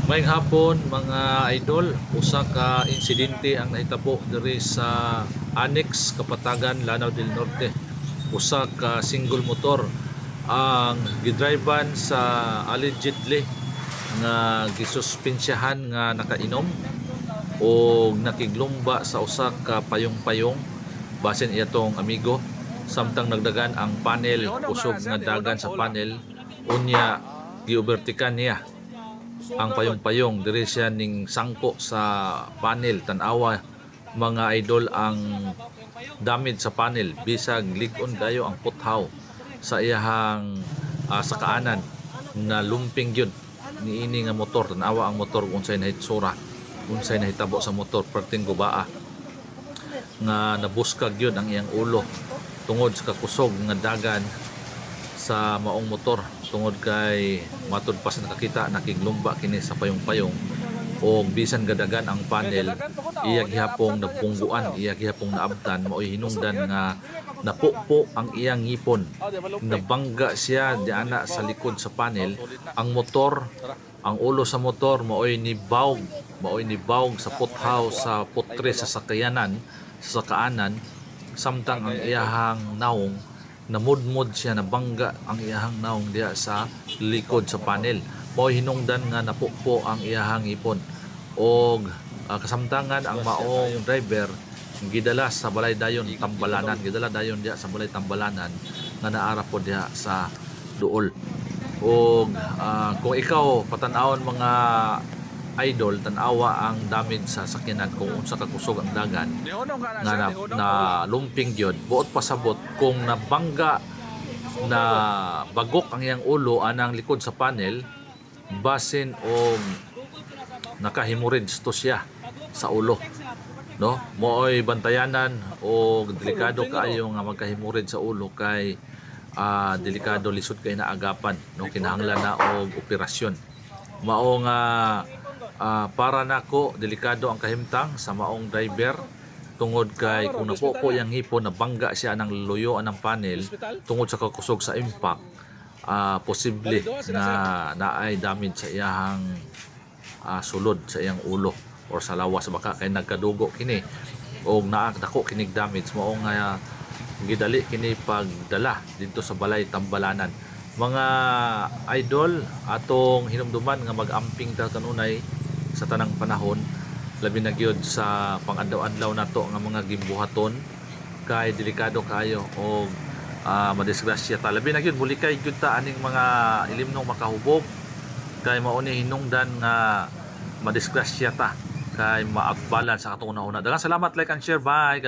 Mayong hapon mga idol, usa ka insidente ang nahitabo diri sa Annex, Kapatagan, Lanao del Norte. Usa ka single motor ang gidrivean sa allegedly nga gisuspensyahan nga nakainom o nakiglumba sa usa ka payong-payong basin iyatong amigo, samtang nagdagan ang panel, kusog nga dagan sa panel, unya giobertikan niya ang payong-payong diri siya ning sangko sa panel. Tan-awa mga idol ang damage sa panel, bisag lig-on kayo ang puthaw sa iyahang sa kaanan na lumping gyud niini nga motor. Tan-awa ang motor unsay nahitsura, unsay nahitabo sa motor, perting gubaa nga nabuskag gyud ang iyang ulo tungod sa kakusog nga dagan sa maong motor, tungod kay matud pa sa nakakita nakiglumba kini sa payong-payong o bisan gadagan ang panel, iya gihapong napungguan, iya gihapong naabtan, maoy hinungdan nga napupo ang iyang ngipon, nabangga siya diana sa likod sa panel. Ang motor, ang ulo sa motor maoy nibawg sa puthaw sa putre sa sakyanan, sa kaanan, samtang ang iyahang naong namudmod siya, nabangga ang iyahang naong diya sa likod sa panel. Mao hinungdan nga napupo ang iyahang ipon og kasamtangan ang maong driver gidala sa balay dayon Tambalanan, gidala dayon diya sa balay Tambalanan nga naara po diya sa duol. Og kung ikaw patan-awon mga idol, tan-awa ang damage sa sakyanan kung unsa ka kusog ang dagan na lumping gyud, buot pasabot kung nabangga na bagok ang iyang ulo anang likod sa panel, basin o nakahemorrhage to siya sa ulo, no? Mooy bantayanan o delikado kaayo nga magkahemorrhage sa ulo, kay delikado, lisod kay naagapan, no? Kinahanglan na og operasyon. Mao nga para nako delikado ang kahimtang sa maong driver, tungod kay kung napupo yang hipon, nabangga siya ng luyo ng panel tungod sa kakusog sa impact, posible na naay damage sa iyahang sulod sa iyang ulo or sa lawas, baka kay nagkadugo kini o naako kinig damage. Mao nga gidali kini pagdala dito sa balay Tambalanan. Mga idol, atong hinumduman nga mag-amping ta kanunay sa tanang panahon, labi na gyud sa pang-adlaw-adlaw nato nga mga gimbuhaton, kay delikado kayo o madisgrasya ta. Labi na gyud bulikay gyud ta aning mga ilimnong makahubog, kay mao ni hinungdan nga madisgrasya ta, kay maakbalan sa katong una-una. Daghang salamat, like and share, bye.